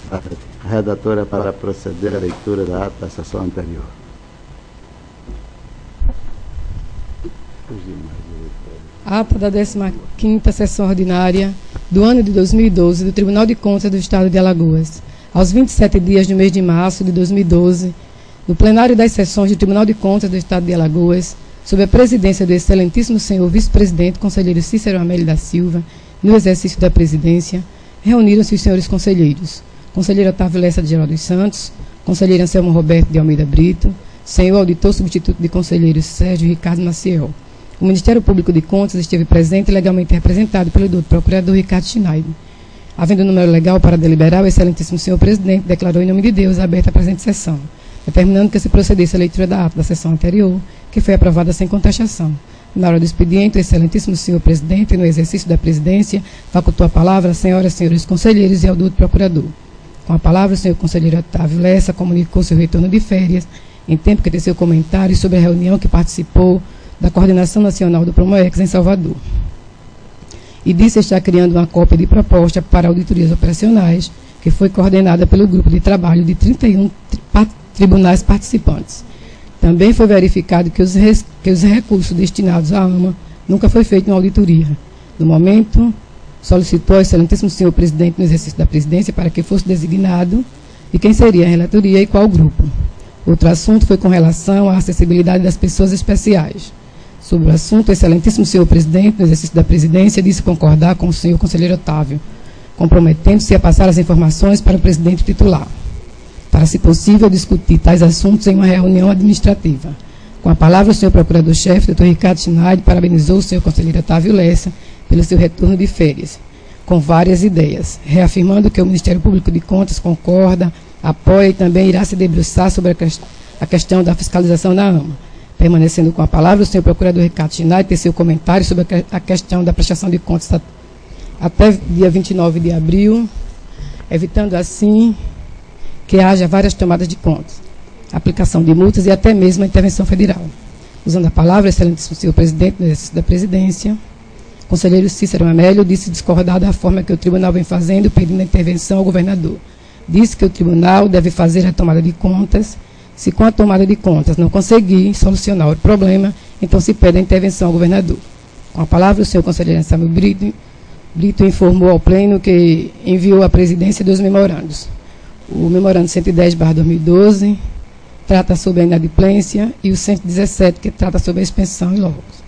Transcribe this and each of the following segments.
tarde. Redatora para proceder à leitura da ata da sessão anterior. Ata da 15ª sessão ordinária do ano de 2012 do Tribunal de Contas do Estado de Alagoas. Aos 27 dias do mês de março de 2012, no plenário das sessões do Tribunal de Contas do Estado de Alagoas, sob a presidência do excelentíssimo senhor vice-presidente, conselheiro Cícero Amélio da Silva, no exercício da presidência, reuniram-se os senhores conselheiros: conselheiro Otávio Lessa de Geraldo dos Santos, conselheiro Anselmo Roberto de Almeida Brito, senhor auditor substituto de conselheiro Sérgio Ricardo Maciel. O Ministério Público de Contas esteve presente e legalmente representado pelo doutor procurador Ricardo Schneider. Havendo número legal para deliberar, o excelentíssimo senhor presidente declarou em nome de Deus aberta a presente sessão, determinando que se procedesse à leitura da ata da sessão anterior, que foi aprovada sem contestação. Na hora do expediente, o excelentíssimo senhor presidente, no exercício da presidência, facultou a palavra às senhoras e senhores conselheiros e ao doutor procurador. Com a palavra, o senhor conselheiro Otávio Lessa comunicou seu retorno de férias, em tempo que teceu comentários sobre a reunião que participou da Coordenação Nacional do Promoex em Salvador. E disse estar criando uma cópia de proposta para auditorias operacionais, que foi coordenada pelo grupo de trabalho de 31 tribunais participantes. Também foi verificado que os recursos destinados à AMA nunca foi feito uma auditoria. No momento, solicitou ao excelentíssimo senhor presidente no exercício da presidência para que fosse designado de quem seria a relatoria e qual grupo. Outro assunto foi com relação à acessibilidade das pessoas especiais. Sobre o assunto, o excelentíssimo senhor presidente, no exercício da presidência, disse concordar com o senhor conselheiro Otávio, comprometendo-se a passar as informações para o presidente titular, para, se possível, discutir tais assuntos em uma reunião administrativa. Com a palavra, o senhor procurador-chefe, doutor Ricardo Schneider, parabenizou o senhor conselheiro Otávio Lessa pelo seu retorno de férias, com várias ideias, reafirmando que o Ministério Público de Contas concorda, apoia e também irá se debruçar sobre a questão da fiscalização na AMA. Permanecendo com a palavra, o senhor procurador Ricardo Schneider teceu comentário sobre a questão da prestação de contas até dia 29 de abril, evitando assim que haja várias tomadas de contas, aplicação de multas e até mesmo a intervenção federal. Usando a palavra, excelentíssimo senhor presidente no exercício da presidência, o conselheiro Cícero Amélio disse discordar da forma que o tribunal vem fazendo, pedindo a intervenção ao governador. Disse que o tribunal deve fazer a tomada de contas. Se com a tomada de contas não conseguir solucionar o problema, então se pede a intervenção ao governador. Com a palavra, o senhor conselheiro Anselmo Brito informou ao pleno que enviou à presidência 2 memorandos. O memorando 110/2012 trata sobre a inadimplência e o 117, que trata sobre a expensão e logos.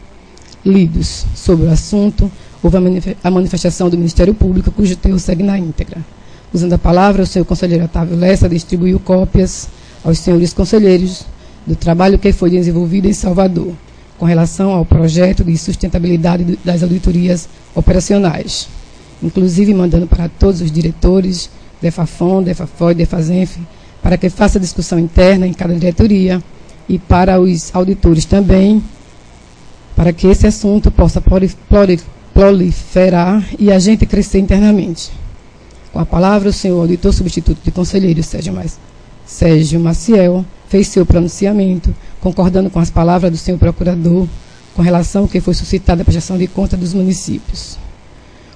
Lidos sobre o assunto, houve a manifestação do Ministério Público, cujo teor segue na íntegra. Usando a palavra, o senhor conselheiro Otávio Lessa distribuiu cópias aos senhores conselheiros do trabalho que foi desenvolvido em Salvador, com relação ao projeto de sustentabilidade das auditorias operacionais, inclusive mandando para todos os diretores, DEFAFON, DEFAFOI e DEFASENF, para que faça discussão interna em cada diretoria e para os auditores também, para que esse assunto possa proliferar e a gente crescer internamente. Com a palavra, o senhor auditor substituto de conselheiro Sérgio Maciel fez seu pronunciamento, concordando com as palavras do senhor procurador com relação ao que foi suscitada a prestação de conta dos municípios.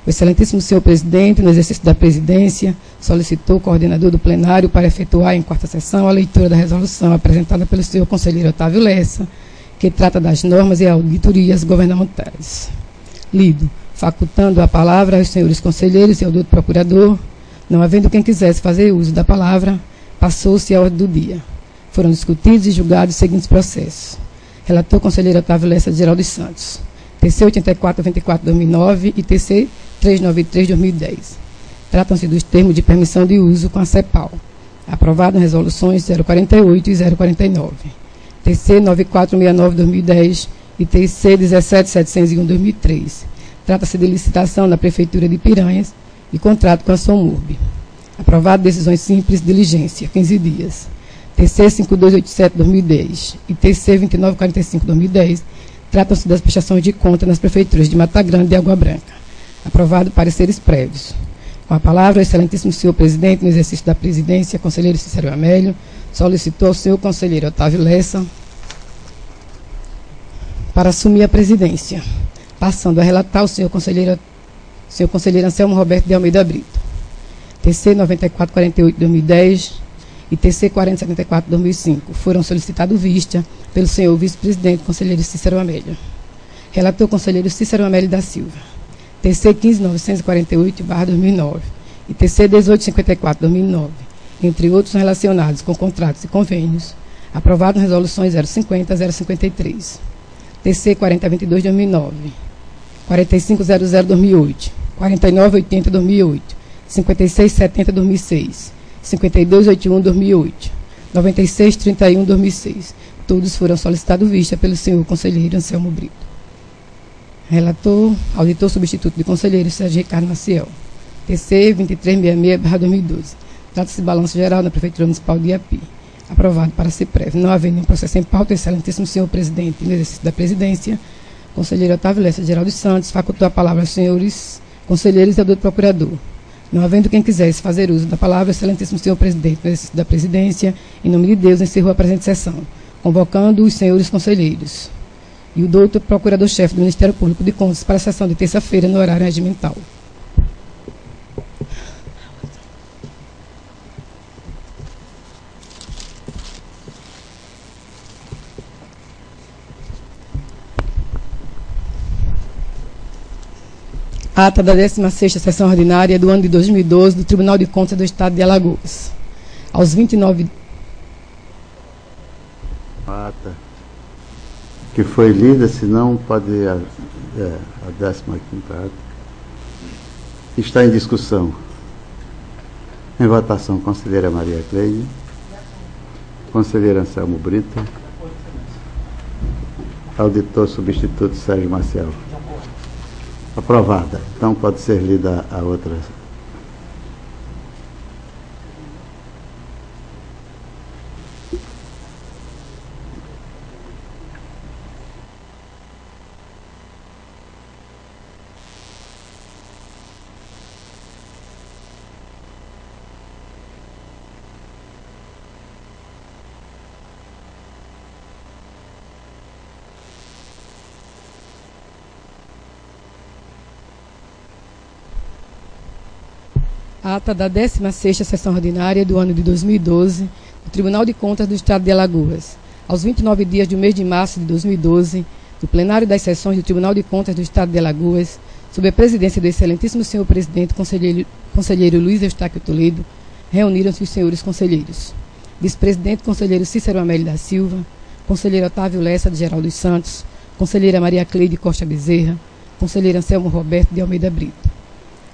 O excelentíssimo senhor presidente, no exercício da presidência, solicitou o coordenador do plenário para efetuar em quarta sessão a leitura da resolução apresentada pelo senhor conselheiro Otávio Lessa, que trata das normas e auditorias governamentais. Lido, facultando a palavra aos senhores conselheiros e ao doutor procurador, não havendo quem quisesse fazer uso da palavra, passou-se a ordem do dia. Foram discutidos e julgados os seguintes processos. Relator conselheiro Otávio Lessa de Geraldo dos Santos. TC 8424/2009 e TC 393/2010. Tratam-se dos termos de permissão de uso com a CEPAL. Aprovado em resoluções 048 e 049. TC 9469/2010 e TC 17701/2003. Trata-se de licitação na Prefeitura de Piranhas e contrato com a Somurb. Aprovado decisões simples, diligência, 15 dias. TC 5287/2010 e TC 2945/2010 tratam-se das prestações de conta nas prefeituras de Mata Grande e Água Branca. Aprovado pareceres prévios. Com a palavra, o excelentíssimo senhor presidente, no exercício da presidência, conselheiro Cícero Amélio, solicitou ao senhor conselheiro Otávio Lessa para assumir a presidência, passando a relatar ao senhor conselheiro Anselmo Roberto de Almeida Brito. TC 9448-2010 e TC 4074-2005. Foram solicitados vista pelo senhor vice-presidente, conselheiro Cícero Amélio. Relator, conselheiro Cícero Amélio da Silva. TC 15948-2009 e TC 1854-2009, entre outros relacionados com contratos e convênios, aprovado em resoluções 050 a 053. TC 4022-2009, 4500-2008, 4980-2008, 5670-2006, 5281-2008, 9631-2006. Todos foram solicitados vista pelo senhor conselheiro Anselmo Brito. Relator, auditor substituto de conselheiro Sérgio Ricardo Maciel. TC 2366-2012. Trata-se de balanço geral da Prefeitura Municipal de Iapi. Aprovado para ser prévio. Não havendo nenhum processo em pauta, excelentíssimo senhor presidente, no exercício da presidência, conselheiro Otávio Lessa Geraldo Santos, facultou a palavra aos senhores conselheiros e ao doutor procurador. Não havendo quem quisesse fazer uso da palavra, excelentíssimo senhor presidente, no exercício da presidência, em nome de Deus, encerrou a presente sessão, convocando os senhores conselheiros e o doutor procurador-chefe do Ministério Público de Contas para a sessão de terça-feira no horário regimental. Ata da 16ª sessão ordinária do ano de 2012 do Tribunal de Contas do Estado de Alagoas. Aos 29... Ata que foi lida, se não pode a 15ª ata. Está em discussão. Em votação, conselheira Maria Cleide. Conselheiro Anselmo Brito. Auditor substituto Sérgio Maciel. Aprovada. Então pode ser lida a outra. Ata da 16ª sessão ordinária do ano de 2012 do Tribunal de Contas do Estado de Alagoas. Aos 29 dias do mês de março de 2012, do plenário das sessões do Tribunal de Contas do Estado de Alagoas, sob a presidência do excelentíssimo senhor presidente, conselheiro Luiz Eustáquio Toledo, reuniram-se os senhores conselheiros. Vice-presidente, conselheiro Cícero Amélio da Silva, conselheiro Otávio Lessa de Geraldo Santos, conselheira Maria Cleide Costa Bezerra, conselheiro Anselmo Roberto de Almeida Brito.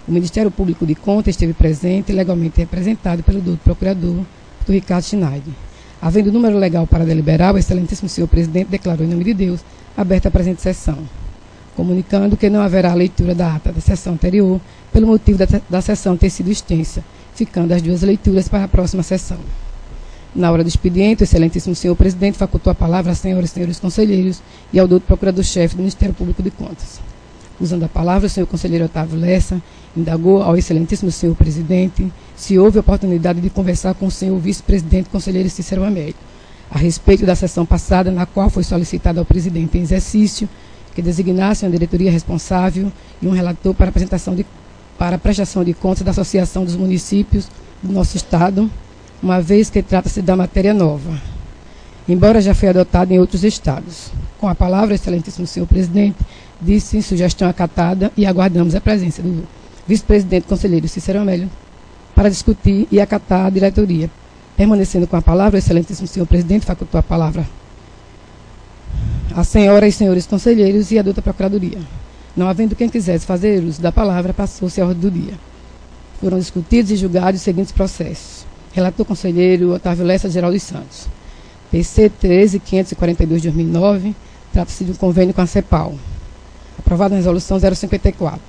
O Ministério Público de Contas esteve presente e legalmente representado pelo doutor procurador Dr. Ricardo Schneider. Havendo número legal para deliberar, o excelentíssimo senhor presidente declarou em nome de Deus aberta a presente sessão, comunicando que não haverá leitura da ata da sessão anterior, pelo motivo da sessão ter sido extensa, ficando as duas leituras para a próxima sessão. Na hora do expediente, o excelentíssimo senhor presidente facultou a palavra às senhoras e senhores conselheiros e ao doutor procurador-chefe do Ministério Público de Contas. Usando a palavra, o senhor conselheiro Otávio Lessa indagou ao excelentíssimo senhor presidente se houve oportunidade de conversar com o senhor vice-presidente conselheiro Cícero Amélio a respeito da sessão passada, na qual foi solicitado ao presidente em exercício que designasse uma diretoria responsável e um relator para a prestação de contas da Associação dos Municípios do nosso Estado, uma vez que trata-se da matéria nova, embora já foi adotada em outros estados. Com a palavra, excelentíssimo senhor presidente, disse sugestão acatada e aguardamos a presença do vice-presidente conselheiro Cícero Amélio para discutir e acatar a diretoria. Permanecendo com a palavra, o excelentíssimo senhor presidente facultou a palavra à senhora e senhores conselheiros e à doutora procuradoria. Não havendo quem quisesse fazer uso da palavra, passou-se a ordem do dia. Foram discutidos e julgados os seguintes processos. Relator conselheiro Otávio Lessa Geraldo Santos. PC 13.542/2009, trata-se de um convênio com a CEPAL. Aprovado na resolução 054.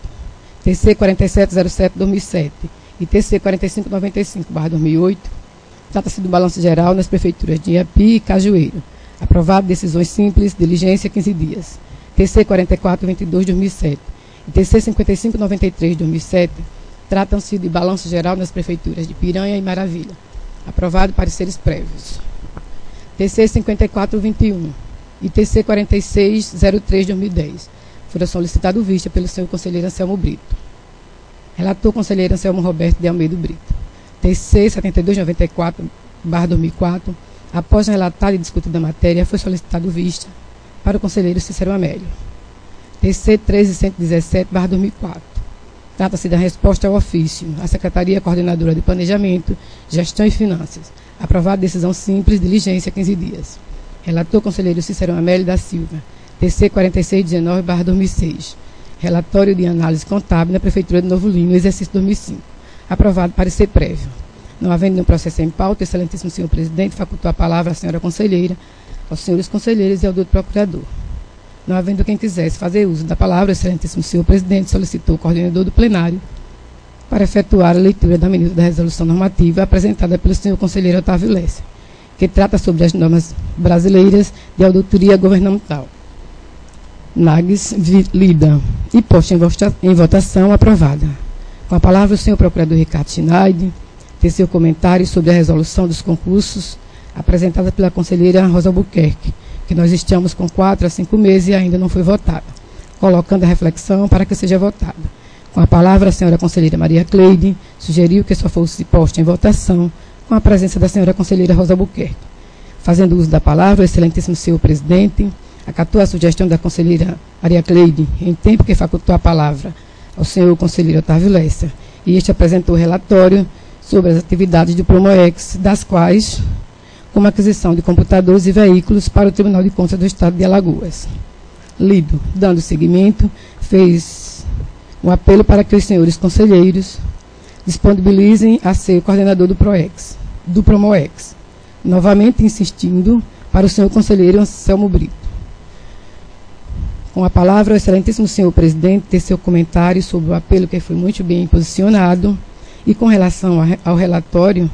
TC 4707/2007 e TC 4595/2008, trata-se do balanço geral nas prefeituras de Iapi e Cajueiro. Aprovado decisões simples, diligência 15 dias. TC 4422/2007 e TC 5593/2007, tratam-se de balanço geral nas prefeituras de Piranha e Maravilha. Aprovado pareceres prévios. TC 5421 e TC 4603/2010. Foram solicitados vista pelo senhor conselheiro Anselmo Brito. Relator, conselheiro Anselmo Roberto de Almeida Brito. TC 7294/2004, após relatada e discutida a matéria, foi solicitado vista para o conselheiro Cícero Amélio. TC 13117/2004. Trata-se da resposta ao ofício à Secretaria Coordenadora de Planejamento, Gestão e Finanças. Aprovada decisão simples, diligência 15 dias. Relator, conselheiro Cícero Amélio da Silva. TC 4619/2006. Relatório de análise contábil na Prefeitura de Novo Lino, exercício 2005. Aprovado parecer prévio. Não havendo nenhum processo em pauta, excelentíssimo senhor presidente, facultou a palavra à senhora conselheira, aos senhores conselheiros e ao doutor procurador. Não havendo quem quisesse fazer uso da palavra, excelentíssimo senhor presidente solicitou o coordenador do plenário para efetuar a leitura da minuta da resolução normativa apresentada pelo senhor conselheiro Otávio Lessa, que trata sobre as normas brasileiras de auditoria governamental. NAGS lida e posta em votação aprovada. Com a palavra o senhor procurador Ricardo Schneid, ter seu comentário sobre a resolução dos concursos apresentada pela conselheira Rosa Albuquerque, que nós estamos com 4 a 5 meses e ainda não foi votada, colocando a reflexão para que seja votada. Com a palavra a senhora conselheira Maria Cleide sugeriu que só fosse posta em votação com a presença da senhora conselheira Rosa Albuquerque. Fazendo uso da palavra, o excelentíssimo senhor presidente acatou a sugestão da conselheira Maria Cleide, em tempo que facultou a palavra ao senhor conselheiro Otávio Lessa, e este apresentou o relatório sobre as atividades do Promoex, das quais, como aquisição de computadores e veículos para o Tribunal de Contas do Estado de Alagoas. Lido, dando seguimento, fez um apelo para que os senhores conselheiros disponibilizem a ser coordenador do Promoex, novamente insistindo para o senhor conselheiro Anselmo Brito. Com a palavra, o excelentíssimo senhor presidente ter seu comentário sobre o apelo que foi muito bem posicionado e com relação ao relatório,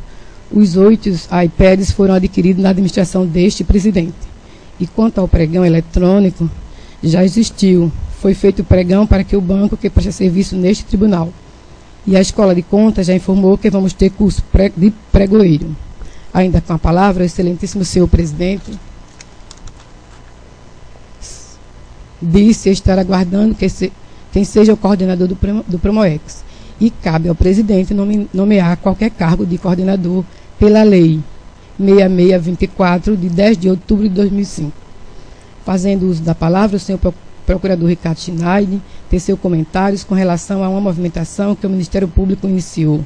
os 8 iPads foram adquiridos na administração deste presidente. E quanto ao pregão eletrônico, já existiu. Foi feito o pregão para que o banco que presta serviço neste tribunal. E a Escola de Contas já informou que vamos ter curso de pregoeiro. Ainda com a palavra, o excelentíssimo senhor presidente disse estar aguardando quem seja o coordenador do Promoex. E cabe ao presidente nomear qualquer cargo de coordenador pela Lei 6624, de 10 de outubro de 2005. Fazendo uso da palavra, o senhor procurador Ricardo Schneid teceu comentários com relação a uma movimentação que o Ministério Público iniciou.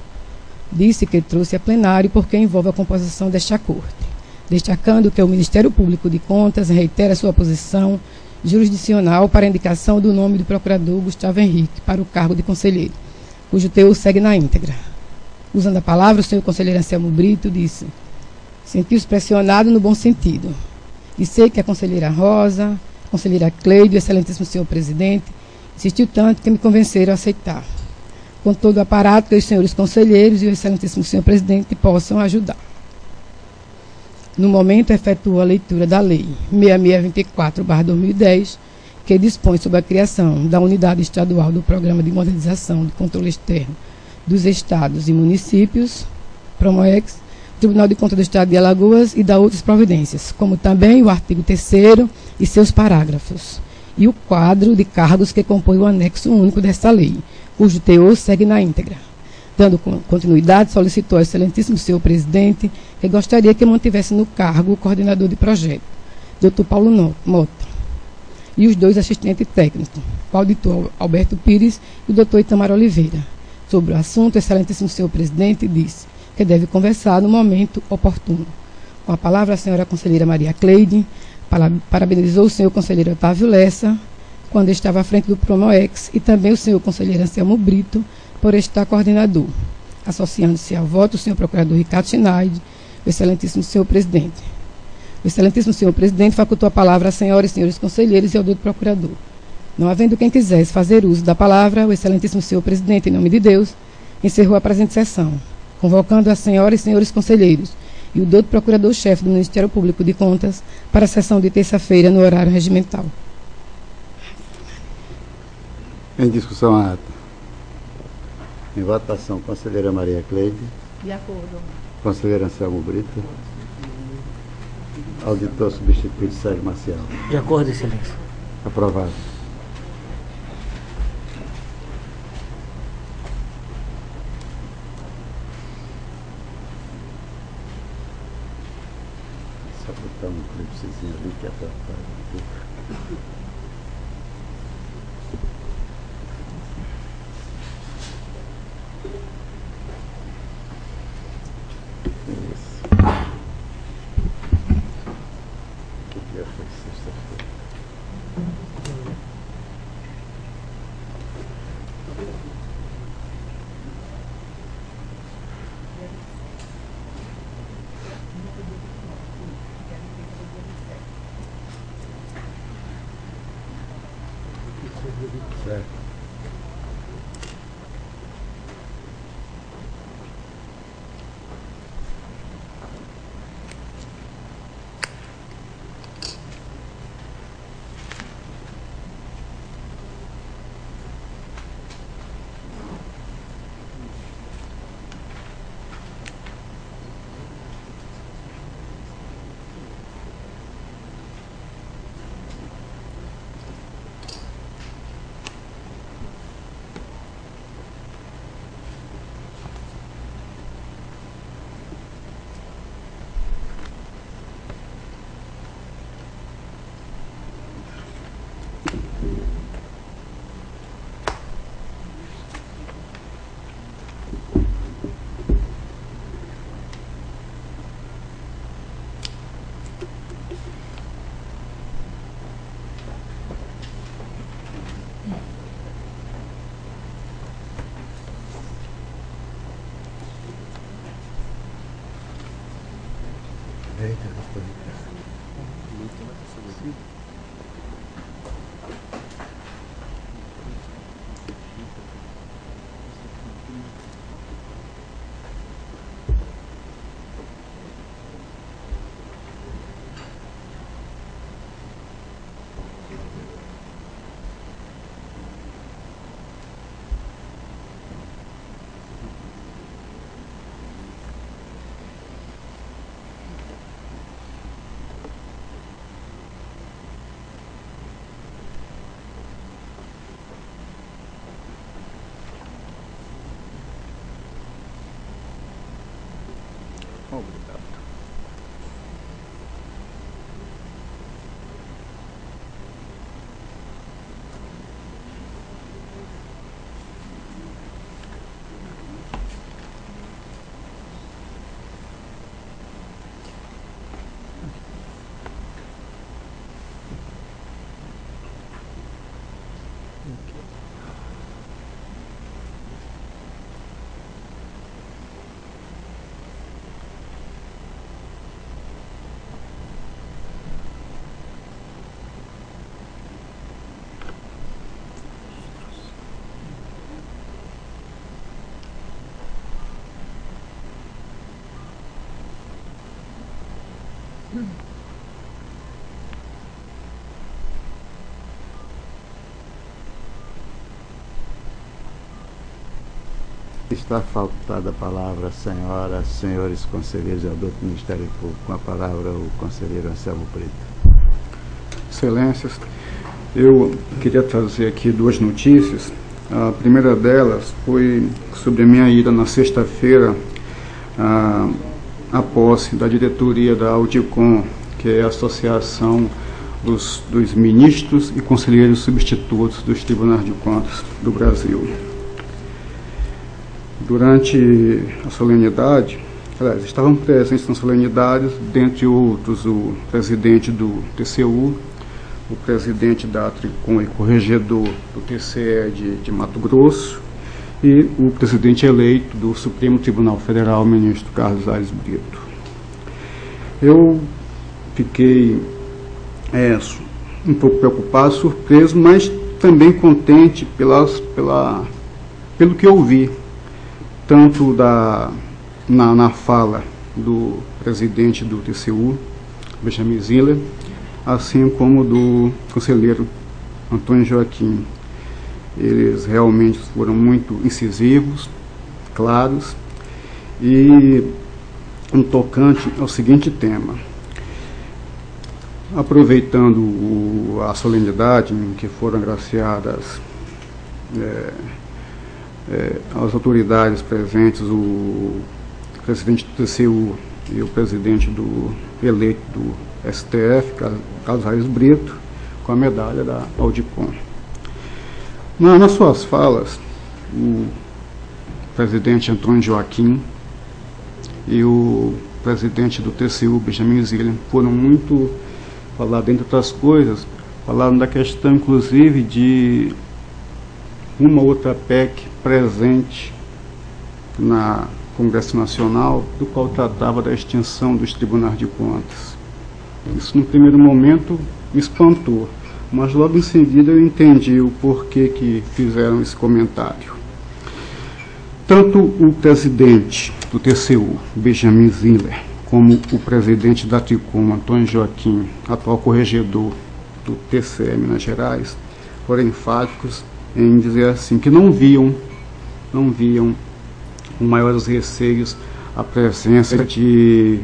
Disse que trouxe a plenário porque envolve a composição desta corte, destacando que o Ministério Público de Contas reitera sua posição jurisdicional para a indicação do nome do procurador Gustavo Henrique para o cargo de conselheiro, cujo teor segue na íntegra. Usando a palavra, o senhor conselheiro Anselmo Brito disse: sentiu-se pressionado no bom sentido. E sei que a conselheira Rosa, a conselheira Cleide, o excelentíssimo senhor presidente, insistiu tanto que me convenceram a aceitar. Com todo o aparato que os senhores conselheiros e o excelentíssimo senhor presidente possam ajudar. No momento, efetuou a leitura da Lei 6624/2010, que dispõe sobre a criação da Unidade Estadual do Programa de Modernização de Controle Externo dos Estados e Municípios, Promoex, Tribunal de Contas do Estado de Alagoas e da outras providências, como também o artigo 3º e seus parágrafos, e o quadro de cargos que compõe o anexo único desta lei, cujo teor segue na íntegra. Dando continuidade, solicitou ao excelentíssimo senhor presidente que gostaria que mantivesse no cargo o coordenador de projeto, Dr. Paulo Mota, e os 2 assistentes técnicos, o auditor Alberto Pires e o Dr. Itamar Oliveira. Sobre o assunto, o excelentíssimo senhor presidente disse que deve conversar no momento oportuno. Com a palavra, a senhora conselheira Maria Cleide parabenizou o senhor conselheiro Otávio Lessa, quando estava à frente do Promoex, e também o senhor conselheiro Anselmo Brito, por estar coordenador, associando-se ao voto o senhor procurador Ricardo Schneid, o excelentíssimo senhor presidente. O excelentíssimo senhor presidente facultou a palavra às senhoras e senhores conselheiros e ao doutor procurador. Não havendo quem quisesse fazer uso da palavra, o excelentíssimo senhor presidente, em nome de Deus, encerrou a presente sessão, convocando as senhoras e senhores conselheiros e o doutor procurador-chefe do Ministério Público de Contas para a sessão de terça-feira no horário regimental. Em discussão a ata. Em votação, conselheira Maria Cleide. De acordo. Conselheiro Anselmo Brito. Auditor substituto Sérgio Marcial. De acordo, excelência. Aprovado. Só botar um clipezinho ali que atrapalha um pouco. Isso. Que dia foi? Sexta-feira. Certo. Eita, obrigado. Está faltada a palavra, senhoras, senhores conselheiros do Ministério Público. Com a palavra, o conselheiro Anselmo Preto. Excelências, eu queria trazer aqui duas notícias. A primeira delas foi sobre a minha ida na sexta-feira à posse da diretoria da Audicom, que é a Associação dos Ministros e Conselheiros Substitutos dos Tribunais de Contas do Brasil. Durante a solenidade, aliás, estavam presentes na solenidade, dentre outros, o presidente do TCU, o presidente da Tricom e corregedor do TCE de Mato Grosso e o presidente eleito do Supremo Tribunal Federal, ministro Carlos Aires Brito. Eu fiquei um pouco preocupado, surpreso, mas também contente pelo que eu vi, tanto na fala do presidente do TCU, Benjamin Ziller, assim como do conselheiro Antônio Joaquim. Eles realmente foram muito incisivos, claros e um tocante ao seguinte tema. Aproveitando a solenidade em que foram agraciadas as autoridades presentes, o presidente do TCU e o presidente eleito do STF, Carlos Reis Brito, com a medalha da Audicom. Nas suas falas, o presidente Antônio Joaquim e o presidente do TCU, Benjamin Zillian, foram muito falar, dentre outras coisas, falaram da questão, inclusive, de uma outra PEC presente na Congresso Nacional, do qual tratava da extinção dos tribunais de contas. Isso, no primeiro momento, me espantou, mas logo em seguida eu entendi o porquê que fizeram esse comentário. Tanto o presidente do TCU, Benjamin Zillian, como o presidente da TRICOM, Antônio Joaquim, atual corregedor do TCE Minas Gerais, foram enfáticos em dizer assim, que não viam com maiores receios a presença de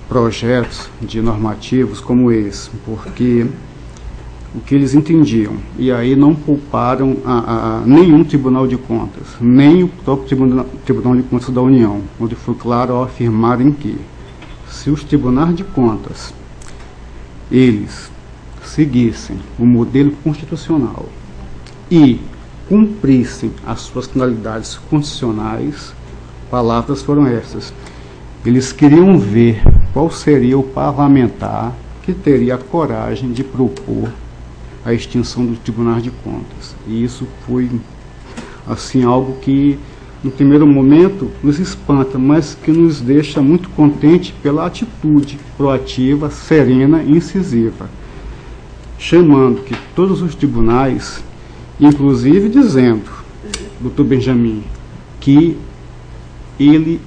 projetos de normativos como esse, porque o que eles entendiam, e aí não pouparam nenhum Tribunal de Contas, nem o próprio Tribunal de Contas da União, onde foi claro ao afirmarem que, se os tribunais de contas, eles seguissem o modelo constitucional e cumprissem as suas finalidades constitucionais, palavras foram essas. Eles queriam ver qual seria o parlamentar que teria a coragem de propor a extinção dos tribunais de contas. E isso foi assim algo que, no primeiro momento, nos espanta, mas que nos deixa muito contente pela atitude proativa, serena e incisiva, chamando que todos os tribunais, inclusive dizendo, doutor Benjamin, que ele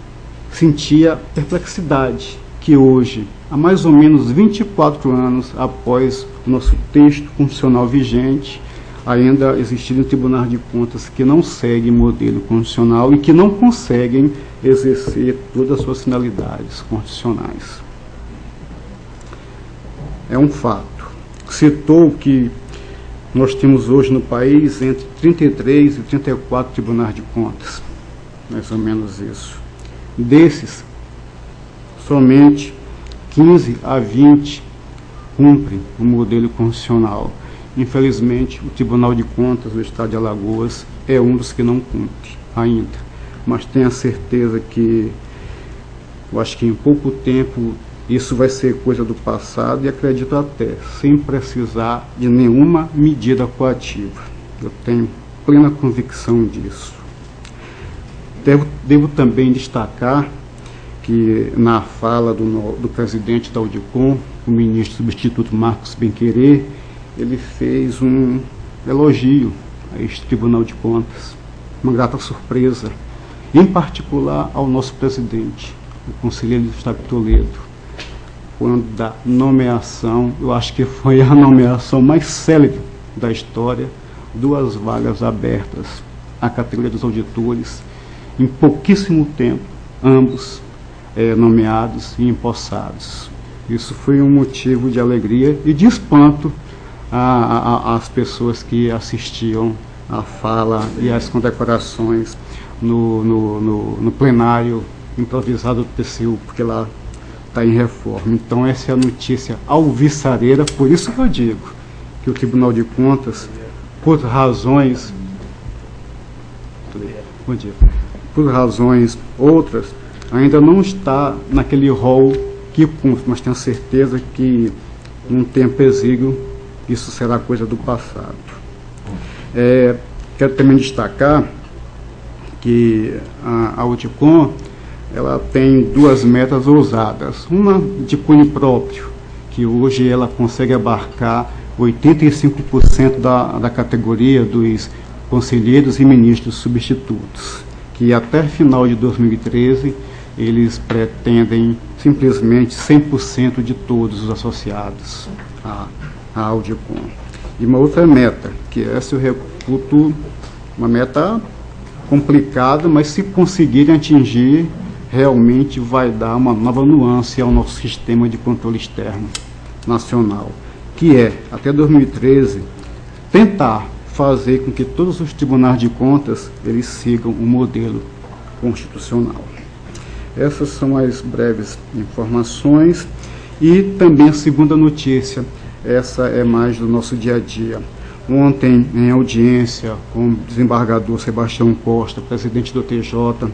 sentia perplexidade que hoje, há mais ou menos 24 anos após o nosso texto constitucional vigente, ainda existirem tribunais de contas que não seguem modelo constitucional e que não conseguem exercer todas as suas finalidades constitucionais. É um fato. Citou que nós temos hoje no país entre 33 e 34 tribunais de contas, mais ou menos isso. Desses, somente 15 a 20 cumprem o modelo constitucional. Infelizmente, o Tribunal de Contas do Estado de Alagoas é um dos que não cumpre ainda. Mas tenha certeza que, eu acho que em pouco tempo, isso vai ser coisa do passado e acredito até, sem precisar de nenhuma medida coativa. Eu tenho plena convicção disso. Devo também destacar que, na fala do presidente da Audicom, o ministro substituto Marcos Benquerê, ele fez um elogio a este Tribunal de Contas, uma grata surpresa, em particular ao nosso presidente, o conselheiro Gustavo Toledo, quando da nomeação, eu acho que foi a nomeação mais célebre da história, 2 vagas abertas à categoria dos auditores, em pouquíssimo tempo, ambos nomeados e empossados. Isso foi um motivo de alegria e de espanto às pessoas que assistiam à fala e às condecorações no plenário improvisado do TCU, porque lá está em reforma. Então essa é a notícia alvissareira, por isso que eu digo que o Tribunal de Contas, por razões outras, ainda não está naquele rol que cumpre, mas tenho certeza que num tempo exíguo isso será coisa do passado. Quero também destacar que a Audicom, ela tem 2 metas ousadas, uma de cunho próprio, que hoje ela consegue abarcar 85% da categoria dos conselheiros e ministros substitutos, que até final de 2013 eles pretendem simplesmente 100% de todos os associados à Audicom. E uma outra meta, que essa eu reputo uma meta complicada, mas se conseguirem atingir, realmente vai dar uma nova nuance ao nosso sistema de controle externo nacional, que é, até 2013, tentar fazer com que todos os tribunais de contas eles sigam o modelo constitucional. Essas são as breves informações. E também a segunda notícia, essa é mais do nosso dia a dia. Ontem, em audiência com o desembargador Sebastião Costa, presidente do TJ,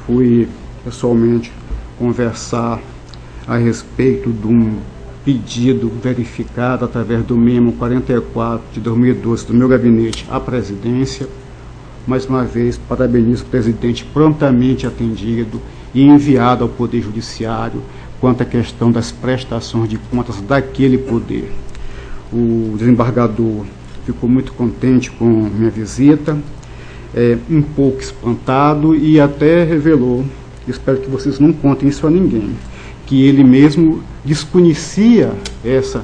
fui pessoalmente conversar a respeito de um pedido verificado através do memo 44 de 2012 do meu gabinete à presidência. Mais uma vez, parabenizo o presidente, prontamente atendido e enviado ao Poder Judiciário quanto à questão das prestações de contas daquele poder. O desembargador ficou muito contente com minha visita, um pouco espantado e até revelou, espero que vocês não contem isso a ninguém, que ele mesmo desconhecia essa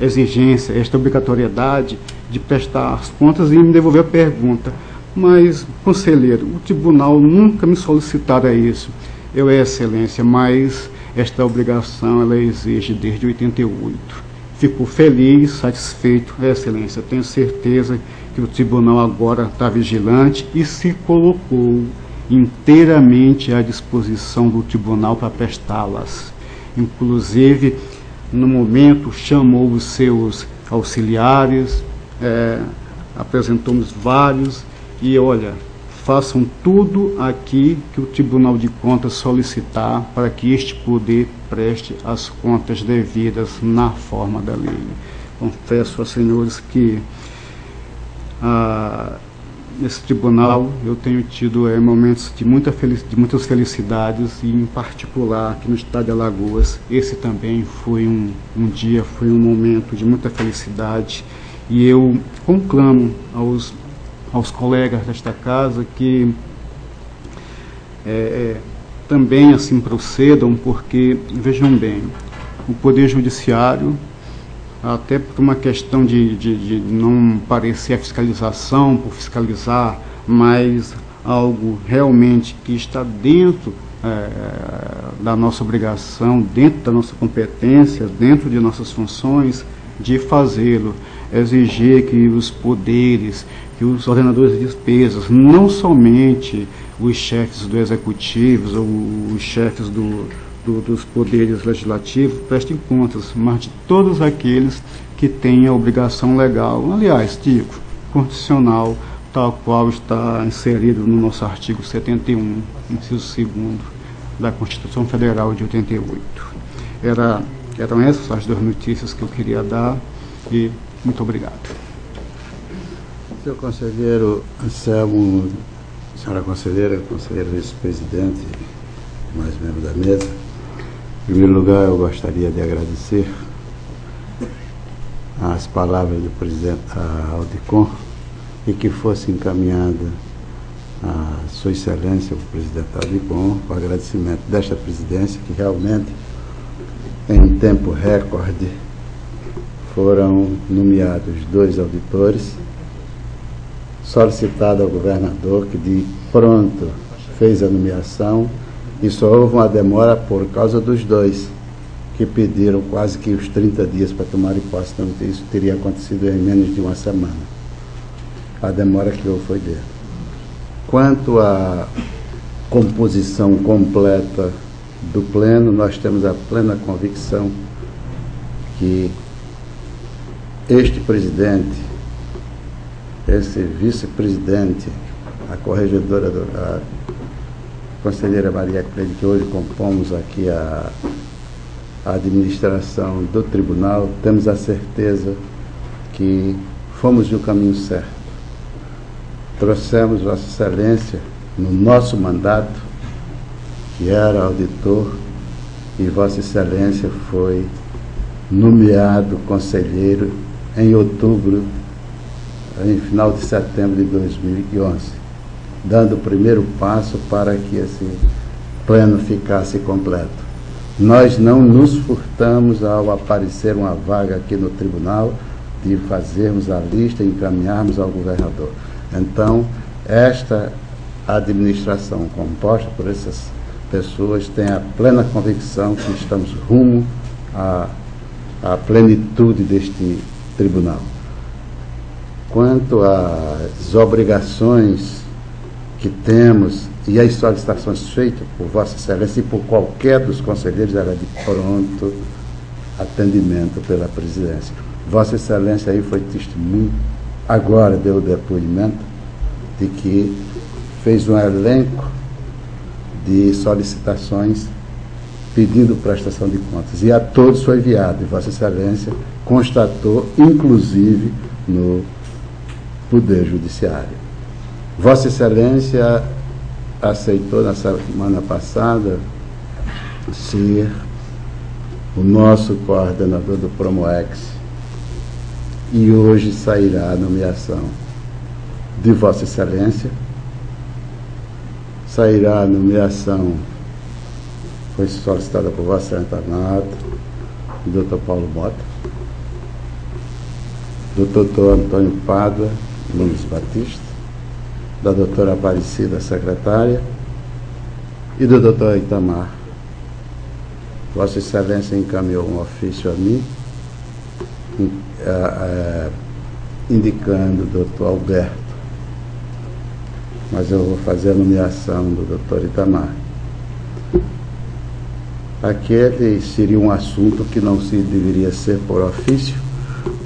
exigência, esta obrigatoriedade de prestar as contas, e me devolveu a pergunta: mas, conselheiro, o tribunal nunca me solicitara isso. Eu, excelência, mas esta obrigação ela exige desde 88. Fico feliz, satisfeito, excelência. Tenho certeza que o tribunal agora está vigilante e se colocou inteiramente à disposição do tribunal para prestá-las. Inclusive, no momento, chamou os seus auxiliares, apresentou-nos vários, e olha, façam tudo aqui que o Tribunal de Contas solicitar para que este poder preste as contas devidas na forma da lei. Confesso aos senhores que nesse tribunal eu tenho tido momentos de muitas felicidades, e em particular aqui no estado de Alagoas, esse também foi um momento de muita felicidade, e eu conclamo aos colegas desta casa que também assim procedam, porque, vejam bem, o Poder Judiciário, até por uma questão de não parecer a fiscalização por fiscalizar, mas algo realmente que está dentro da nossa obrigação, dentro da nossa competência, dentro de nossas funções, de fazê-lo, exigir que os poderes, que os ordenadores de despesas, não somente os chefes do executivo ou os chefes dos poderes legislativos prestem contas, mas de todos aqueles que têm a obrigação legal, aliás, constitucional, tal qual está inserido no nosso artigo 71, inciso 2º da Constituição Federal de 88. Eram essas as duas notícias que eu queria dar, e muito obrigado. Senhor conselheiro Anselmo, senhora conselheira, conselheiro vice-presidente, mais membro da mesa, em primeiro lugar eu gostaria de agradecer as palavras do presidente Aldecon, e que fosse encaminhada a Sua Excelência, o presidente Aldecon, o agradecimento desta presidência, que realmente, em tempo recorde, foram nomeados 2 auditores, solicitado ao governador, que de pronto fez a nomeação, e só houve uma demora por causa dos 2, que pediram quase que os 30 dias para tomarem posse. Então, isso teria acontecido em menos de uma semana. A demora que houve foi dele. Quanto à composição completa do pleno, nós temos a plena convicção que este presidente, esse vice-presidente, a corregedora, a conselheira Maria Cleide, que hoje compomos aqui a administração do tribunal, temos a certeza que fomos no caminho certo. Trouxemos Vossa Excelência no nosso mandato, que era auditor, e Vossa Excelência foi nomeado conselheiro em outubro, em final de setembro de 2011, dando o primeiro passo para que esse pleno ficasse completo. Nós não nos furtamos, ao aparecer uma vaga aqui no tribunal, de fazermos a lista e encaminharmos ao governador. Então, esta administração composta por essas pessoas tem a plena convicção que estamos rumo à plenitude deste tribunal. Quanto às obrigações que temos e as solicitações feitas por Vossa Excelência e por qualquer dos conselheiros era de pronto atendimento pela presidência. Vossa Excelência aí foi testemunho, agora deu o depoimento de que fez um elenco de solicitações pedindo prestação de contas, e a todos foi enviado, e Vossa Excelência constatou, inclusive, no Poder Judiciário. Vossa Excelência aceitou na semana passada ser o nosso coordenador do Promoex, e hoje sairá a nomeação de Vossa Excelência, sairá a nomeação, foi solicitada por Vossa Excelência, do Dr. Paulo Mota, do Dr. Antônio Pádua Nunes Batista, da doutora Aparecida, secretária, e do Dr. Itamar. Vossa Excelência encaminhou um ofício a mim, indicando o Dr. Alberto, mas eu vou fazer a nomeação do Dr. Itamar. Aquele seria um assunto que não se deveria ser por ofício,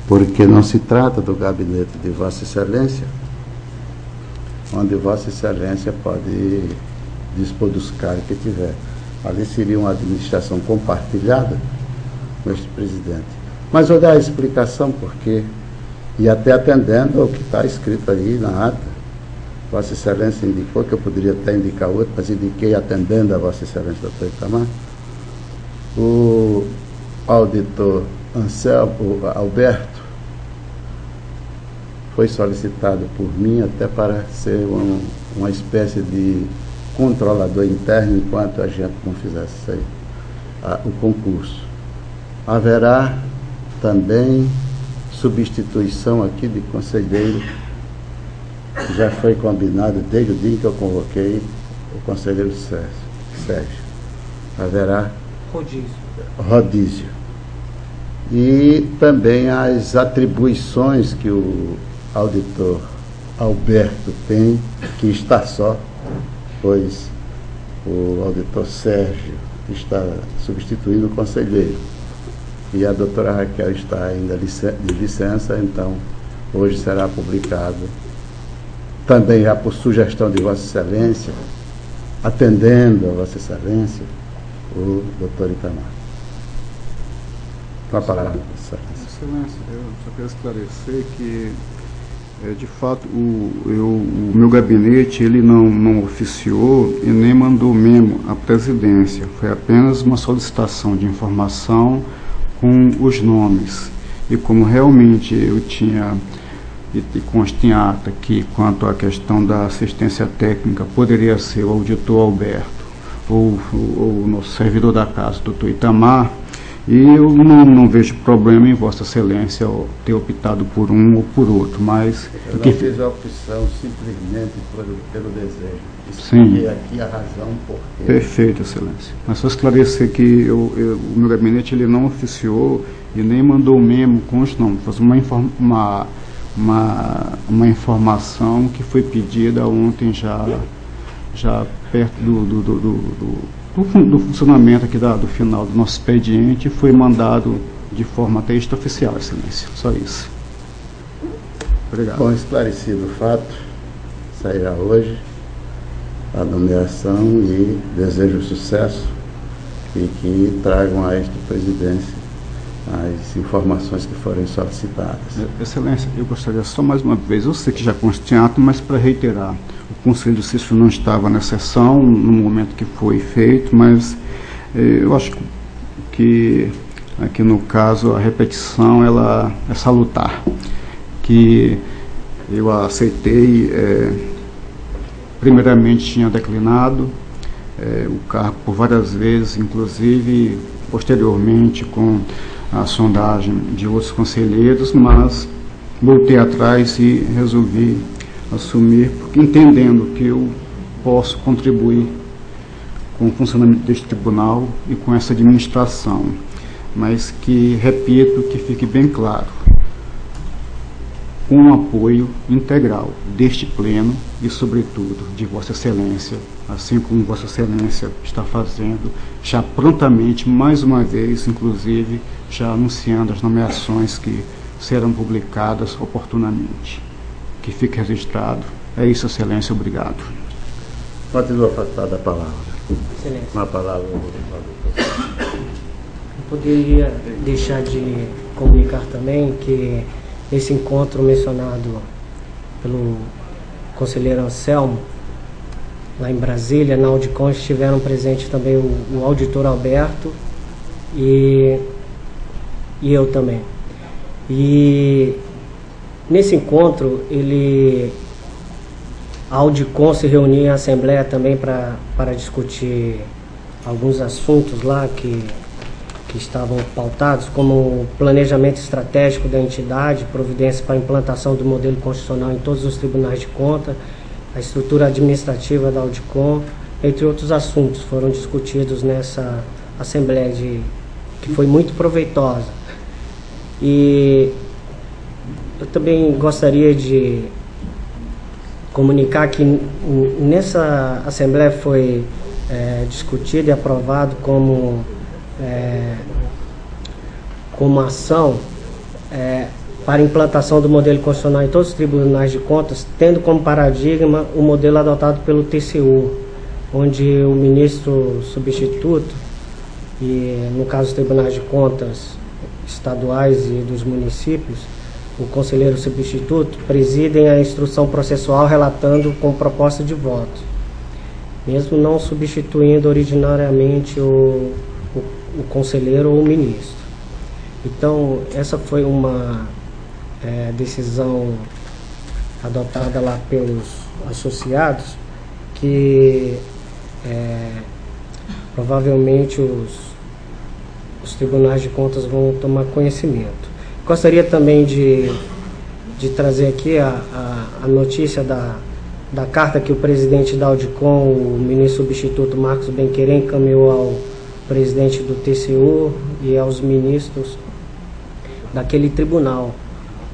porque não se trata do gabinete de Vossa Excelência, onde Vossa Excelência pode dispor dos cargos que tiver. Ali seria uma administração compartilhada com este presidente. Mas vou dar a explicação porque, e até atendendo ao que está escrito aí na ata, Vossa Excelência indicou, que eu poderia até indicar outro, mas indiquei atendendo a Vossa Excelência, doutor Itamar, o auditor Anselmo Alberto foi solicitado por mim até para ser uma espécie de controlador interno enquanto a gente não fizesse o concurso. Haverá também substituição aqui de conselheiro, que já foi combinado desde o dia em que eu convoquei o conselheiro Sérgio. Haverá rodízio. E também as atribuições que o auditor Alberto tem, que está só, pois o auditor Sérgio está substituindo o conselheiro e a doutora Raquel está ainda de licença, então hoje será publicado, também já por sugestão de Vossa Excelência, atendendo a Vossa Excelência, o doutor Itamar. Com a palavra, Excelência, eu só quero esclarecer que de fato, o meu gabinete ele não oficiou e nem mandou memo à presidência. Foi apenas uma solicitação de informação com os nomes. E como realmente eu tinha, e consta em ata que quanto à questão da assistência técnica poderia ser o auditor Alberto ou o nosso servidor da casa, o doutor Itamar, e eu não vejo problema em Vossa Excelência ter optado por um ou por outro, mas... Eu não fiz a opção simplesmente pelo desejo. Sim. Aqui a razão por quê. Perfeito, Excelência. Mas só esclarecer que o meu gabinete ele não oficiou e nem mandou memo com os nomes. Foi uma informação que foi pedida ontem já perto do funcionamento aqui do final do nosso expediente, foi mandado de forma até extraoficial, Excelência. Só isso. Obrigado. Bom, esclarecido o fato, sairá hoje a nomeação e desejo sucesso e que tragam a esta presidência as informações que forem solicitadas. Excelência, eu gostaria só mais uma vez, eu sei que já consta em ato, mas para reiterar, o Conselho de Cícero não estava na sessão no momento que foi feito, mas eu acho que aqui no caso a repetição ela é salutar, que eu aceitei, primeiramente tinha declinado o cargo por várias vezes, inclusive posteriormente com a sondagem de outros conselheiros, mas voltei atrás e resolvi assumir, porque entendendo que eu posso contribuir com o funcionamento deste tribunal e com essa administração, mas que, repito, que fique bem claro, com o apoio integral deste Pleno e, sobretudo, de Vossa Excelência, assim como Vossa Excelência está fazendo, já prontamente, mais uma vez, inclusive, já anunciando as nomeações que serão publicadas oportunamente. Que fique registrado. É isso, Excelência. Obrigado. Continua afastada a palavra. Excelência. Uma palavra. Não poderia deixar de comunicar também que esse encontro mencionado pelo conselheiro Anselmo, lá em Brasília, na Audicom, estiveram presentes também o auditor Alberto e eu também. E nesse encontro, a Audicom se reunia em assembleia também para discutir alguns assuntos lá que estavam pautados, como o planejamento estratégico da entidade, providências para a implantação do modelo constitucional em todos os tribunais de conta, a estrutura administrativa da Audicom, entre outros assuntos, foram discutidos nessa assembleia que foi muito proveitosa. E eu também gostaria de comunicar que nessa assembleia foi discutido e aprovado como ação para a implantação do modelo constitucional em todos os tribunais de contas, tendo como paradigma o modelo adotado pelo TCU, onde o ministro substituto, e no caso dos tribunais de contas estaduais e dos municípios, o conselheiro substituto, presidem a instrução processual relatando com proposta de voto, mesmo não substituindo originariamente o conselheiro ou o ministro. Então, essa foi uma decisão adotada lá pelos associados, que provavelmente os tribunais de contas vão tomar conhecimento. Gostaria também de trazer aqui a notícia da carta que o presidente da Audicom, o ministro substituto Marcos Benquerem, encaminhou ao presidente do TCU e aos ministros daquele tribunal,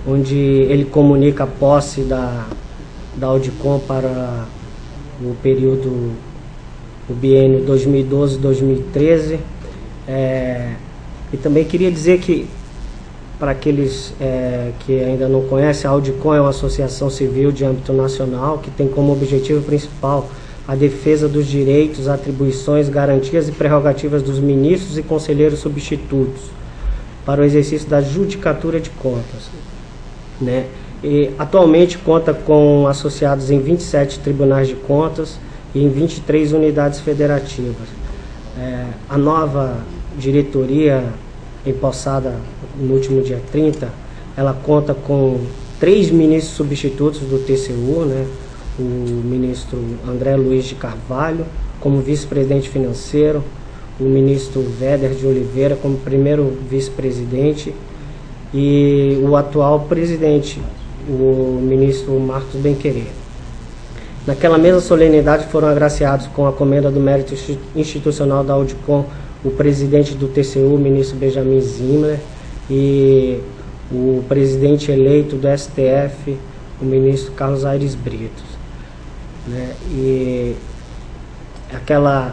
onde ele comunica a posse da Audicom para o período, o biênio 2012-2013. E também queria dizer que, para aqueles que ainda não conhecem, a Audicom é uma associação civil de âmbito nacional que tem como objetivo principal a defesa dos direitos, atribuições, garantias e prerrogativas dos ministros e conselheiros substitutos para o exercício da judicatura de contas, né? E atualmente conta com associados em 27 tribunais de contas e em 23 unidades federativas. A nova diretoria, empossada no último dia 30, ela conta com 3 ministros substitutos do TCU, né? O ministro André Luiz de Carvalho como vice-presidente financeiro, o ministro Véder de Oliveira como primeiro vice-presidente e o atual presidente, o ministro Marcos Benquerem. Naquela mesma solenidade foram agraciados com a comenda do mérito institucional da Audicom o presidente do TCU, o ministro Benjamin Zimler, e o presidente eleito do STF, o ministro Carlos Aires Brito, né? E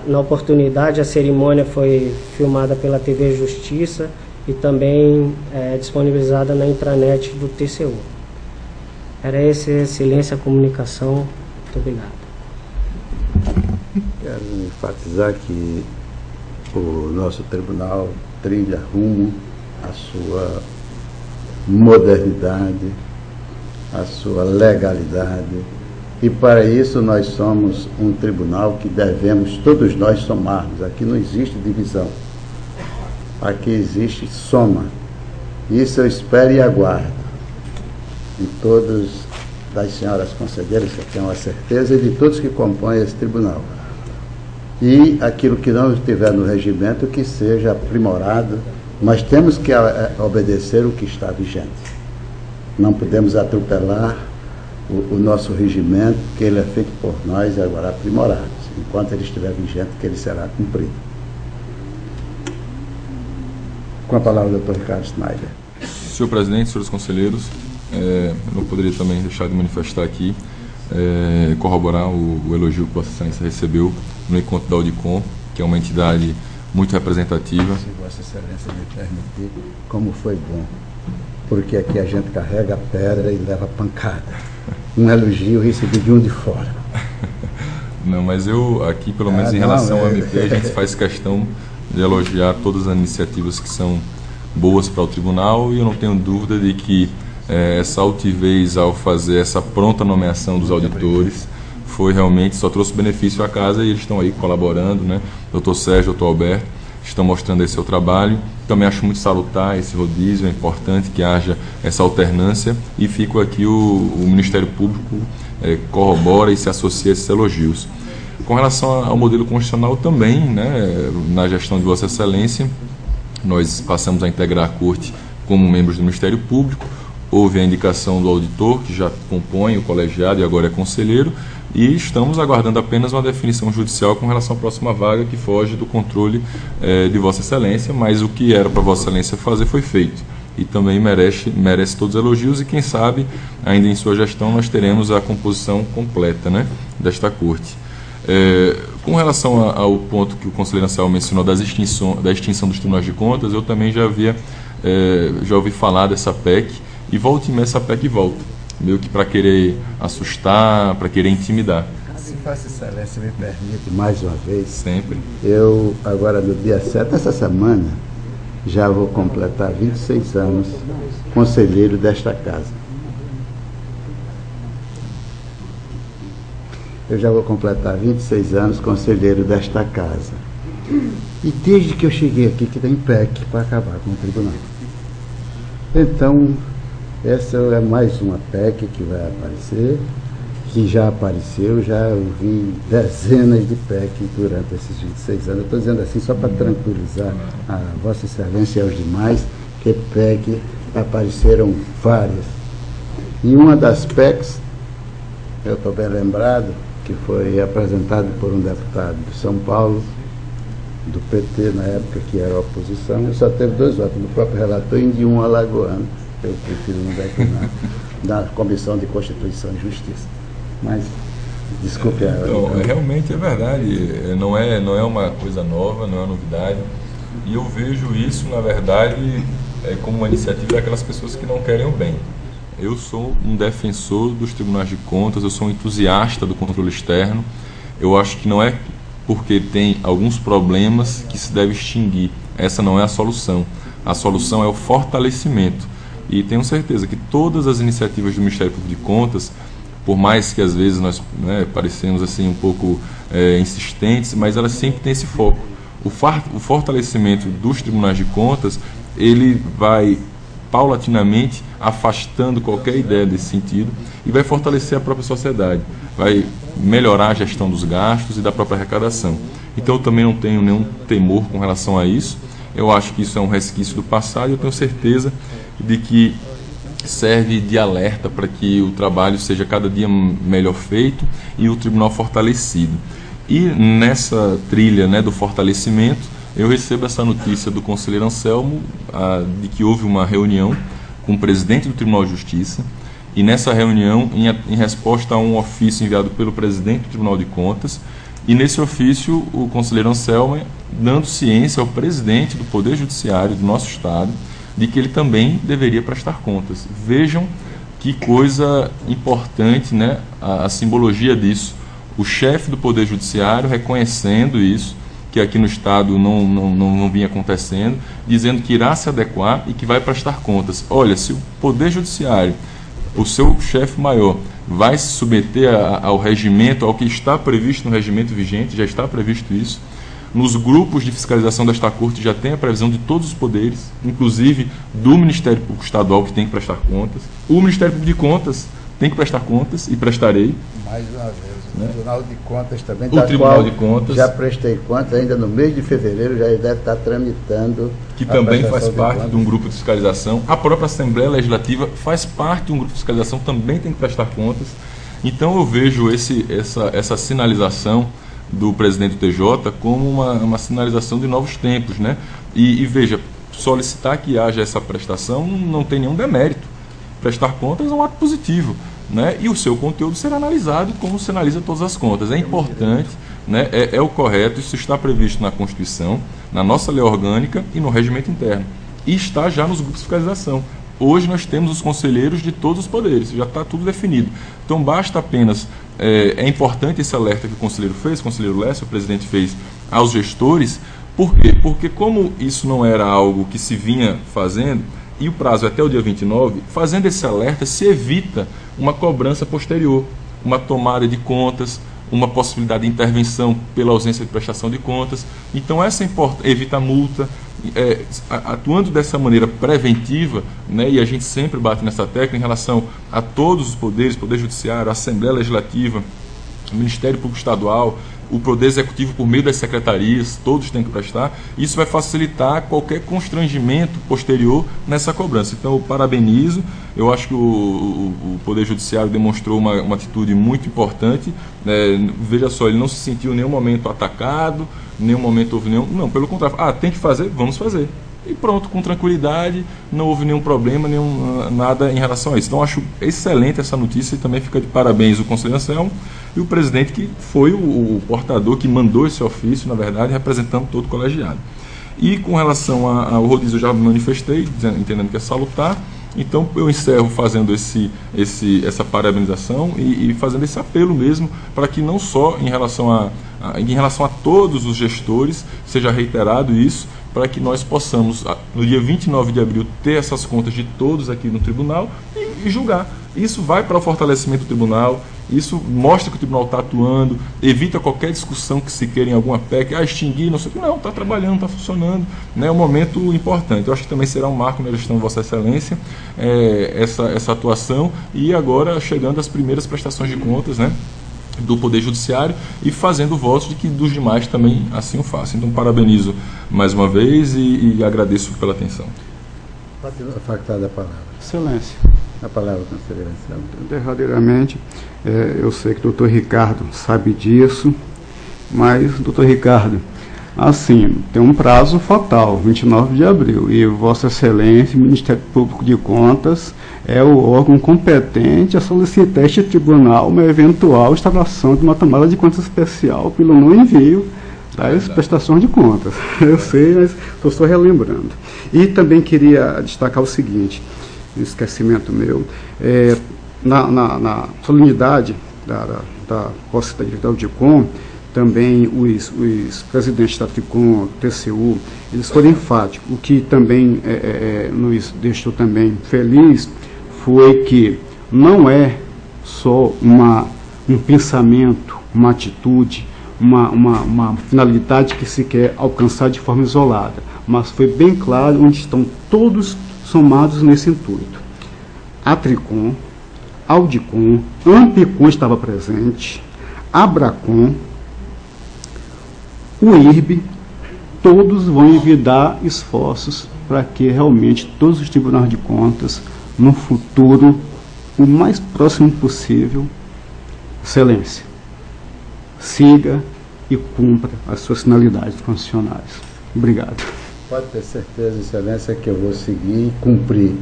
na oportunidade, a cerimônia foi filmada pela TV Justiça e também disponibilizada na intranet do TCU. Era essa, Excelência, a comunicação. Muito obrigado. Quero enfatizar que o nosso tribunal trilha rumo à sua modernidade, à sua legalidade, e para isso nós somos um tribunal que devemos todos nós somarmos. Aqui não existe divisão, aqui existe soma. Isso eu espero e aguardo de todas das senhoras conselheiras, que eu tenho a certeza, e de todos que compõem esse tribunal. E aquilo que não estiver no regimento, que seja aprimorado, mas temos que obedecer o que está vigente. Não podemos atropelar o nosso regimento, que ele é feito por nós e agora aprimorado. Enquanto ele estiver vigente, que ele será cumprido. Com a palavra, doutor Ricardo Schneider. Senhor presidente, senhores conselheiros, não poderia também deixar de manifestar aqui, corroborar o elogio que Vossa Excelência recebeu no encontro da Audicom, que é uma entidade muito representativa. Se Vossa Excelência me permitir, como foi bom, porque aqui a gente carrega a pedra e leva pancada. Um elogio recebi de um de fora. Não, mas eu aqui, pelo menos em relação ao MP, a gente faz questão de elogiar todas as iniciativas que são boas para o tribunal, e eu não tenho dúvida de que essa altivez ao fazer essa pronta nomeação dos auditores foi realmente, só trouxe benefício à casa, e eles estão aí colaborando, né? Doutor Sérgio, doutor Alberto, estão mostrando esse seu trabalho. Também acho muito salutar esse rodízio, é importante que haja essa alternância, e fico aqui o Ministério Público corrobora e se associa a esses elogios. Com relação ao modelo constitucional também, né, na gestão de Vossa Excelência, nós passamos a integrar a Corte como membros do Ministério Público. Houve a indicação do auditor, que já compõe o colegiado e agora é conselheiro, e estamos aguardando apenas uma definição judicial com relação à próxima vaga, que foge do controle de Vossa Excelência, mas o que era para Vossa Excelência fazer foi feito, e também merece todos os elogios, e quem sabe, ainda em sua gestão, nós teremos a composição completa, né, desta Corte. Com relação ao ponto que o conselheiro Anselmo mencionou da extinção dos tribunais de contas, eu também já ouvi falar dessa PEC, e volta e meia essa PEC volta, meio que para querer assustar, para querer intimidar. Se Vossa Excelência me permite, mais uma vez, sempre. Eu, agora no dia 7, essa semana, já vou completar 26 anos conselheiro desta casa. Eu já vou completar 26 anos conselheiro desta casa. E desde que eu cheguei aqui que tem PEC para acabar com o tribunal. Então, essa é mais uma PEC que vai aparecer, que já apareceu, já vi dezenas de PEC durante esses 26 anos. Eu estou dizendo assim só para tranquilizar a Vossa Excelência e aos demais, que PEC apareceram várias. E uma das PECs, eu estou bem lembrado, que foi apresentado por um deputado de São Paulo, do PT na época, que era a oposição, e só teve 2 votos, do próprio relator e de um alagoano. Eu prefiro não declinar, da Comissão de Constituição e Justiça. Mas, desculpe. Então, realmente é verdade, não é uma coisa nova, não é uma novidade, e eu vejo isso, na verdade, como uma iniciativa daquelas pessoas que não querem o bem. Eu sou um defensor dos tribunais de contas, eu sou um entusiasta do controle externo. Eu acho que não é porque tem alguns problemas que se deve extinguir. Essa não é a solução. A solução é o fortalecimento. E tenho certeza que todas as iniciativas do Ministério Público de Contas, por mais que às vezes nós parecemos assim um pouco insistentes, mas elas sempre têm esse foco. O fortalecimento dos tribunais de contas, ele vai paulatinamente afastando qualquer ideia desse sentido e vai fortalecer a própria sociedade, vai melhorar a gestão dos gastos e da própria arrecadação. Então eu também não tenho nenhum temor com relação a isso. Eu acho que isso é um resquício do passado e eu tenho certeza de que serve de alerta para que o trabalho seja cada dia melhor feito e o tribunal fortalecido. E nessa trilha, né, do fortalecimento, eu recebo essa notícia do conselheiro Anselmo, de que houve uma reunião com o presidente do Tribunal de Justiça, e nessa reunião, em resposta a um ofício enviado pelo presidente do Tribunal de Contas, e nesse ofício o conselheiro Anselmo dando ciência ao presidente do Poder Judiciário do nosso Estado de que ele também deveria prestar contas. Vejam que coisa importante, né, a simbologia disso. O chefe do Poder Judiciário reconhecendo isso, que aqui no Estado não vinha acontecendo, dizendo que irá se adequar e que vai prestar contas. Olha, se o Poder Judiciário, o seu chefe maior, vai se submeter ao regimento, ao que está previsto no regimento vigente, já está previsto isso, nos grupos de fiscalização desta Corte já tem a previsão de todos os poderes, inclusive do Ministério Público Estadual, que tem que prestar contas. O Ministério Público de Contas tem que prestar contas, e prestarei. Mais uma vez, o Tribunal de Contas também. O Tribunal de Contas. Já prestei contas, ainda no mês de fevereiro já deve estar tramitando. Que também faz parte de um grupo de fiscalização. A própria Assembleia Legislativa faz parte de um grupo de fiscalização, também tem que prestar contas. Então eu vejo essa sinalização do presidente do TJ como uma sinalização de novos tempos, né? E veja, solicitar que haja essa prestação não tem nenhum demérito. prestar contas é um ato positivo, né? E o seu conteúdo será analisado como se analisa todas as contas. É importante, né? É o correto, isso está previsto na Constituição, na nossa lei orgânica e no regimento interno. E está já nos grupos de fiscalização. Hoje nós temos os conselheiros de todos os poderes, já está tudo definido. Então basta apenas, é importante esse alerta que o conselheiro fez, o conselheiro Lécio, o presidente fez aos gestores. Por quê? Porque como isso não era algo que se vinha fazendo, e o prazo é até o dia 29, fazendo esse alerta se evita uma cobrança posterior, uma tomada de contas, uma possibilidade de intervenção pela ausência de prestação de contas. Então essa evita a multa, atuando dessa maneira preventiva, né, e a gente sempre bate nessa tecla em relação a todos os poderes, Poder Judiciário, Assembleia Legislativa, Ministério Público Estadual, o Poder Executivo por meio das secretarias, todos têm que prestar. Isso vai facilitar qualquer constrangimento posterior nessa cobrança. Então eu parabenizo, eu acho que o Poder Judiciário demonstrou uma atitude muito importante. Veja só, ele não se sentiu em nenhum momento atacado, em nenhum momento houve nenhum... Não, pelo contrário, tem que fazer, vamos fazer. E pronto, com tranquilidade, não houve nenhum problema, nada em relação a isso. Então, acho excelente essa notícia e também fica de parabéns o conselheiro Anselmo e o presidente, que foi o portador que mandou esse ofício, na verdade, representando todo o colegiado. E com relação ao rodízio, eu já me manifestei, entendendo que é salutar. Então, eu encerro fazendo essa parabenização e fazendo esse apelo mesmo, para que não só em relação a todos os gestores seja reiterado isso, para que nós possamos, no dia 29 de abril, ter essas contas de todos aqui no tribunal e julgar. Isso vai para o fortalecimento do tribunal, isso mostra que o tribunal está atuando, evita qualquer discussão que se queira em alguma PEC, extinguir, não sei o que, não, está trabalhando, está funcionando, né, é um momento importante. Eu acho que também será um marco na gestão de Vossa Excelência, essa atuação, e agora chegando às primeiras prestações de contas, né, do Poder Judiciário, e fazendo votos de que dos demais também assim o façam. Então, parabenizo mais uma vez e agradeço pela atenção. Pode factar a palavra. Excelência. A palavra, conselheiro Anselmo. Derradeiramente, eu sei que o doutor Ricardo sabe disso, mas, doutor Ricardo, assim, tem um prazo fatal, 29 de abril, e Vossa Excelência, o Ministério Público de Contas, é o órgão competente a solicitar a este tribunal uma eventual instalação de uma tomada de contas especial pelo não envio das prestações de contas. Eu sei, mas estou só relembrando. E também queria destacar o seguinte, esquecimento meu, na solenidade da posse da diretora do DICOM, também os presidentes da TRICOM, TCU, eles foram enfáticos. O que também nos deixou também feliz foi que não é só um pensamento, uma atitude, uma finalidade que se quer alcançar de forma isolada, mas foi bem claro onde estão todos somados nesse intuito. A TRICOM, a AUDICOM, a AMPICOM estava presente, a ABRACOM, o IRB, todos vão envidar esforços para que realmente todos os tribunais de contas, no futuro, o mais próximo possível, Excelência, siga e cumpra as suas finalidades funcionais. Obrigado. Pode ter certeza, Excelência, que eu vou seguir e cumprir.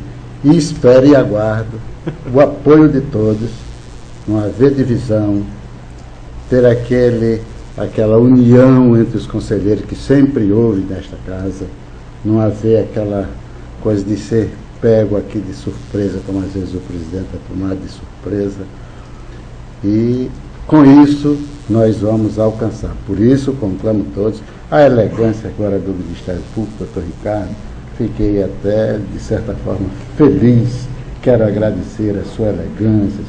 E espero e aguardo o apoio de todos, não haver divisão, ter aquela união entre os conselheiros que sempre houve nesta casa, não haver aquela coisa de ser pego aqui de surpresa, como às vezes o presidente é tomado de surpresa. E com isso nós vamos alcançar. Por isso, conclamo todos, a elegância agora do Ministério Público, doutor Ricardo, fiquei até, de certa forma, feliz. Quero agradecer a sua elegância,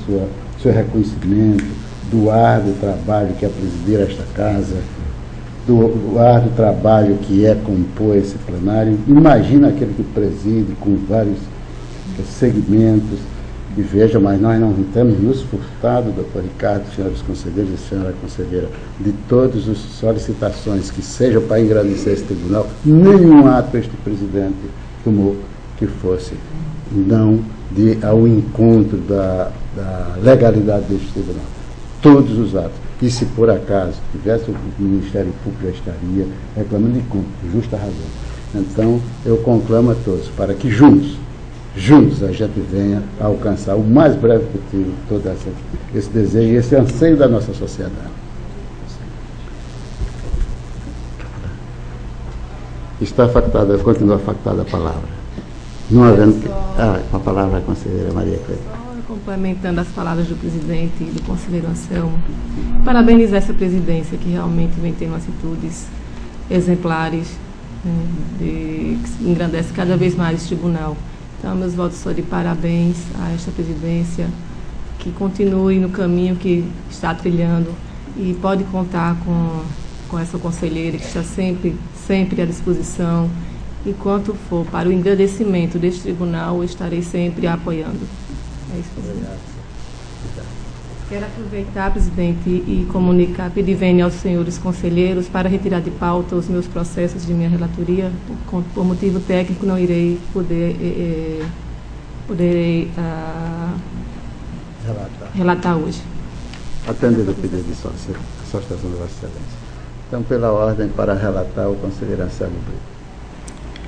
seu reconhecimento, do árduo trabalho que é presidir esta casa, do árduo trabalho que é compor esse plenário. Imagina aquele que preside com vários segmentos, e veja, mas nós não temos nos furtado, doutor Ricardo, senhores conselheiros e senhora conselheira, de todas as solicitações que sejam para engrandecer esse tribunal. Nenhum ato este presidente tomou que fosse não ao encontro da legalidade deste tribunal. Todos os atos. E se por acaso tivesse o Ministério Público, já estaria reclamando de conta, justa razão. Então, eu conclamo a todos para que juntos juntos a gente venha a alcançar o mais breve possível todo esse desejo e esse anseio da nossa sociedade. Está factada, continua factada a palavra. Não havendo... a palavra da conselheira Maria Cleide. Complementando as palavras do presidente e do conselheiro Anselmo, parabenizar essa presidência que realmente vem tendo atitudes exemplares, né, que engrandece cada vez mais o tribunal. Então, meus votos são de parabéns a esta presidência, que continue no caminho que está trilhando e pode contar com essa conselheira que está sempre à disposição. E quanto for para o engrandecimento deste tribunal, eu estarei sempre apoiando. É isso, presidente. Quero aproveitar, presidente, e comunicar, pedir vênia aos senhores conselheiros para retirar de pauta os meus processos de minha relatoria. Por motivo técnico, não irei poder relatar hoje. Atendido o pedido de solicitação da Vossa Excelência. Então, pela ordem, para relatar o conselheiro Anselmo Brito.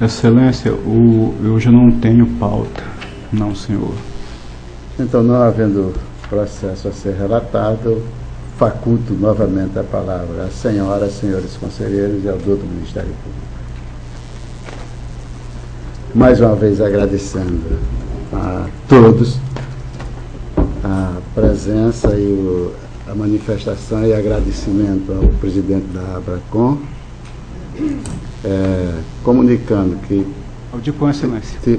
Excelência, eu já não tenho pauta. Não, senhor. Então, não havendo processo a ser relatado, faculto novamente a palavra à senhora, senhores conselheiros e ao doutor do Ministério Público. Mais uma vez agradecendo a todos a presença e a manifestação e agradecimento ao presidente da Abracon, comunicando que... Audicom, Excelência.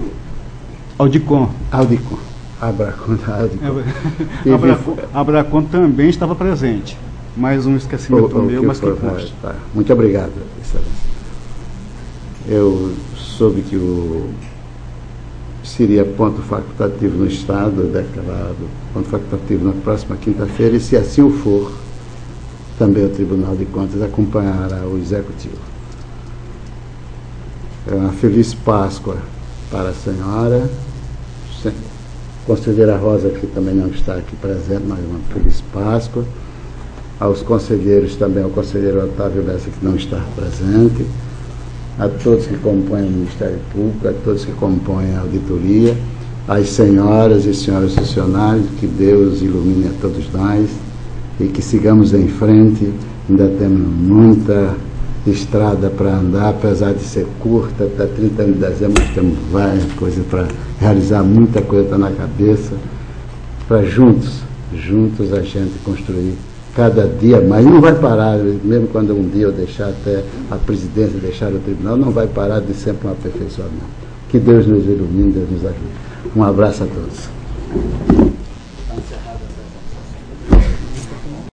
Audicom. Abracon. Abracon também estava presente. Mais um esquecimento meu, mas que consta. Tá. Muito obrigado, Excelência. Eu soube que seria ponto facultativo no Estado, declarado ponto facultativo na próxima quinta-feira, e se assim o for, também o Tribunal de Contas acompanhará o Executivo. É uma feliz Páscoa para a senhora, conselheira Rosa, que também não está aqui presente, mas uma feliz Páscoa. Aos conselheiros também, ao conselheiro Otávio Lessa, que não está presente, a todos que compõem o Ministério Público, a todos que compõem a auditoria, às senhoras e senhores funcionários, que Deus ilumine a todos nós e que sigamos em frente. Ainda temos muita estrada para andar, apesar de ser curta, até 30 de dezembro nós temos várias coisas para realizar, muita coisa está na cabeça, para juntos a gente construir cada dia mais. Não vai parar, mesmo quando um dia eu deixar até a presidência, deixar o tribunal, não vai parar de sempre um aperfeiçoamento. Que Deus nos ilumine, Deus nos ajude. Um abraço a todos.